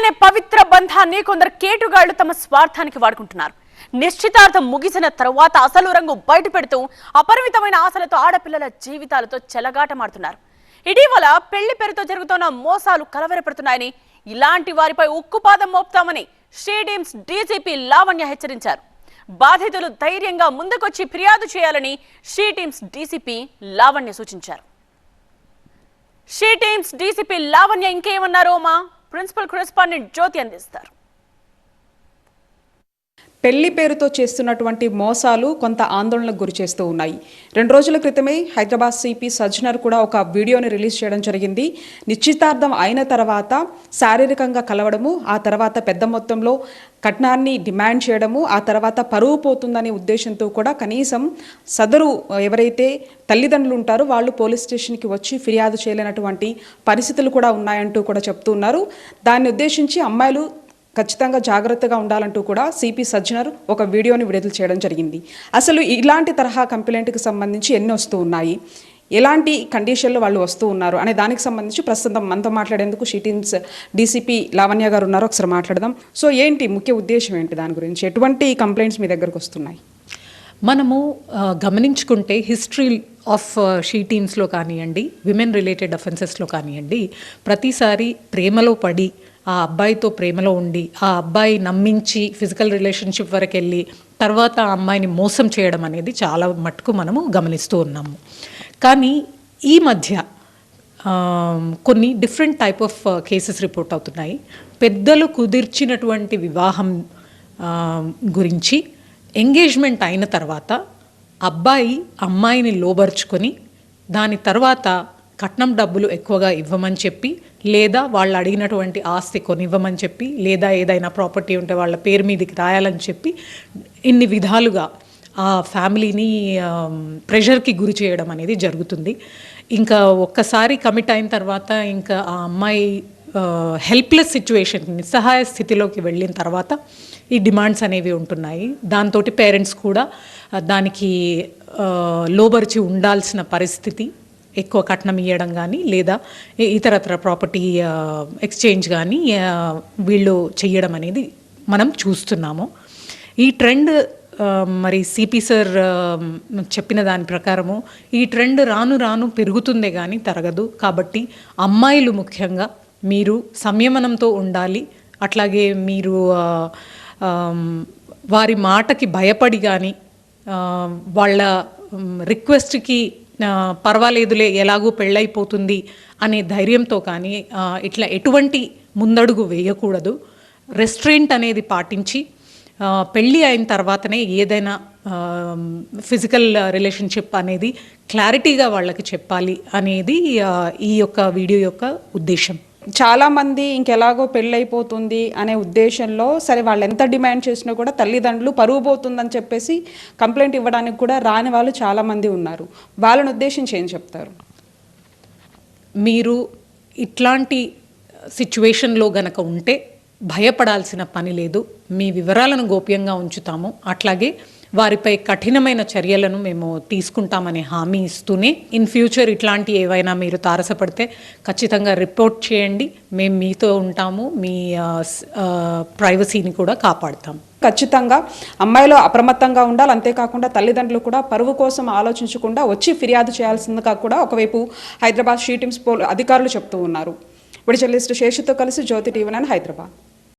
అనే పవిత్ర బంధాన్ని కొందరు కేటుగాళ్లు తమ స్వార్థానికి వాడుకుంటున్నారు. నిశ్చితార్థం ముగిసిన తరువాత అసలు రంగు బయట పెడుతూ అపరిమితమైన ఆశలతో ఆడపిల్లల జీవితాలతో చెలగాటమాడుతున్నారు. ఇటీవల పెళ్లి పేరుతో జరుగుతున్న మోసాలు కలవరపెడుతున్నాయని, ఇలాంటి వారిపై ఉక్కుపాదం మోపుతామని షీ టీమ్స్ డీజీపీ లావణ్య హెచ్చరించారు. బాధితులు ధైర్యంగా ముందుకొచ్చి ఫిర్యాదు చేయాలని షీ టీమ్స్ డీసీపీ లావణ్య సూచించారు. షీ టీమ్స్ డీసీపీ లావణ్య ఇంకేమన్నారో మా ప్రిన్సిపల్ కరెస్పాండెంట్ జ్యోతి అందిస్తారు. పెళ్లి పేరుతో చేస్తున్నటువంటి మోసాలు కొంత ఆందోళనకు గురి చేస్తూ ఉన్నాయి. 2 రోజుల క్రితమే హైదరాబాద్ సిపి సజ్జనర్ కూడా ఒక వీడియోని రిలీజ్ చేయడం జరిగింది. నిశ్చితార్థం అయిన తర్వాత శారీరకంగా కలవడము, ఆ తర్వాత పెద్ద మొత్తంలో కట్నాన్ని డిమాండ్ చేయడము, ఆ తర్వాత పరువు పోతుందనే ఉద్దేశంతో కూడా కనీసం సదరు ఎవరైతే తల్లిదండ్రులు ఉంటారో వాళ్ళు పోలీస్ స్టేషన్కి వచ్చి ఫిర్యాదు చేయలేనటువంటి పరిస్థితులు కూడా ఉన్నాయంటూ కూడా చెప్తున్నారు. దాన్ని ఉద్దేశించి అమ్మాయిలు ఖచ్చితంగా జాగ్రత్తగా ఉండాలంటూ కూడా సిపి సజ్జనర్ ఒక వీడియోని విడుదల చేయడం జరిగింది. అసలు ఇలాంటి తరహా కంప్లైంట్కి సంబంధించి ఎన్ని వస్తూ ఉన్నాయి, ఎలాంటి కండిషన్లు వాళ్ళు వస్తూ ఉన్నారు అనే దానికి సంబంధించి ప్రస్తుతం మనతో మాట్లాడేందుకు షీ టీమ్స్ డీసీపీ లావణ్య గారు ఉన్నారు. ఒకసారి మాట్లాడదాం. సో ఏంటి ముఖ్య ఉద్దేశం ఏంటి, దాని గురించి ఎటువంటి కంప్లైంట్స్ మీ దగ్గరకు వస్తున్నాయి? మనము గమనించుకుంటే హిస్టరీ ఆఫ్ షీ టీమ్స్లో కానివ్వండి, విమెన్ రిలేటెడ్ అఫెన్సెస్లో కానివ్వండి, ప్రతిసారి ప్రేమలో పడి ఆ అబ్బాయితో ప్రేమలో ఉండి ఆ అబ్బాయి నమ్మించి ఫిజికల్ రిలేషన్షిప్ వరకు వెళ్ళి తర్వాత ఆ అమ్మాయిని మోసం చేయడం అనేది చాలా మటుకు మనము గమనిస్తూ ఉన్నాము. కానీ ఈ మధ్య కొన్ని different type of cases report అవుతున్నాయి. పెద్దలు కుదిర్చినటువంటి వివాహం గురించి ఎంగేజ్మెంట్ అయిన తర్వాత అబ్బాయి అమ్మాయిని లోబర్చుకొని దాని తర్వాత కట్నం డబ్బులు ఎక్కువగా ఇవ్వమని చెప్పి, లేదా వాళ్ళు అడిగినటువంటి ఆస్తి కొనివ్వమని చెప్పి, లేదా ఏదైనా ప్రాపర్టీ ఉంటే వాళ్ళ పేరు మీదకి రాయాలని చెప్పి ఇన్ని విధాలుగా ఆ ఫ్యామిలీని ప్రెషర్కి గురి చేయడం అనేది జరుగుతుంది. ఇంకా ఒక్కసారి కమిట్ అయిన తర్వాత ఇంకా ఆ అమ్మాయి హెల్ప్లెస్ సిచ్యువేషన్, నిస్సహాయ స్థితిలోకి వెళ్ళిన తర్వాత ఈ డిమాండ్స్ అనేవి ఉంటున్నాయి. దాంతో పేరెంట్స్ కూడా దానికి లోబర్చి ఉండాల్సిన పరిస్థితి, ఎక్కువ కట్నం ఇవ్వడం కానీ లేదా ఇతరత్ర ప్రాపర్టీ ఎక్స్చేంజ్ కానీ వీళ్ళు చెయ్యడం అనేది మనం చూస్తున్నాము. ఈ ట్రెండ్ మరి సిపి సార్ చెప్పిన దాని ప్రకారము ఈ ట్రెండ్ రాను రాను పెరుగుతుందే కానీ తరగదు. కాబట్టి అమ్మాయిలు ముఖ్యంగా మీరు సంయమనంతో ఉండాలి. అట్లాగే మీరు వారి మాటకి భయపడి కానీ వాళ్ళ రిక్వెస్ట్కి పర్వాలేదులే ఎలాగూ పెళ్ళైపోతుంది అనే ధైర్యంతో కానీ ఇట్లా ఎటువంటి ముందడుగు వేయకూడదు. రెస్ట్రెయింట్ అనేది పాటించి పెళ్ళి అయిన తర్వాతనే ఏదైనా ఫిజికల్ రిలేషన్షిప్ అనేది క్లారిటీగా వాళ్ళకి చెప్పాలి అనేది ఈ యొక్క వీడియో యొక్క ఉద్దేశం. చాలామంది ఇంకెలాగో పెళ్ళైపోతుంది అనే ఉద్దేశంలో సరే వాళ్ళు ఎంత డిమాండ్ చేసినా కూడా తల్లిదండ్రులు పరువు పోతుందని చెప్పేసి కంప్లైంట్ ఇవ్వడానికి కూడా రాని వాళ్ళు చాలామంది ఉన్నారు. వాళ్ళని ఉద్దేశించి ఏం చెప్తారు? మీరు ఇట్లాంటి సిచ్యువేషన్లో గనక ఉంటే భయపడాల్సిన పని లేదు. మీ వివరాలను గోప్యంగా ఉంచుతాము. అట్లాగే వారిపై కఠినమైన చర్యలను మేము తీసుకుంటామని హామీ ఇస్తూనే ఇన్ ఫ్యూచర్ ఇట్లాంటి ఏవైనా మీరు తారసపడితే ఖచ్చితంగా రిపోర్ట్ చేయండి. మేము మీతో ఉంటాము, మీ ప్రైవసీని కూడా కాపాడుతాం. ఖచ్చితంగా అమ్మాయిలు అప్రమత్తంగా ఉండాలి. అంతేకాకుండా తల్లిదండ్రులు కూడా పరువు కోసం ఆలోచించకుండా వచ్చి ఫిర్యాదు చేయాల్సిందిగా కూడా ఒకవైపు హైదరాబాద్ షీ టీమ్స్ అధికారులు చెప్తూ ఉన్నారు. ఇప్పుడు జర్నలిస్ట్ శేషుతో కలిసి జ్యోతి టీవీ9 హైదరాబాద్.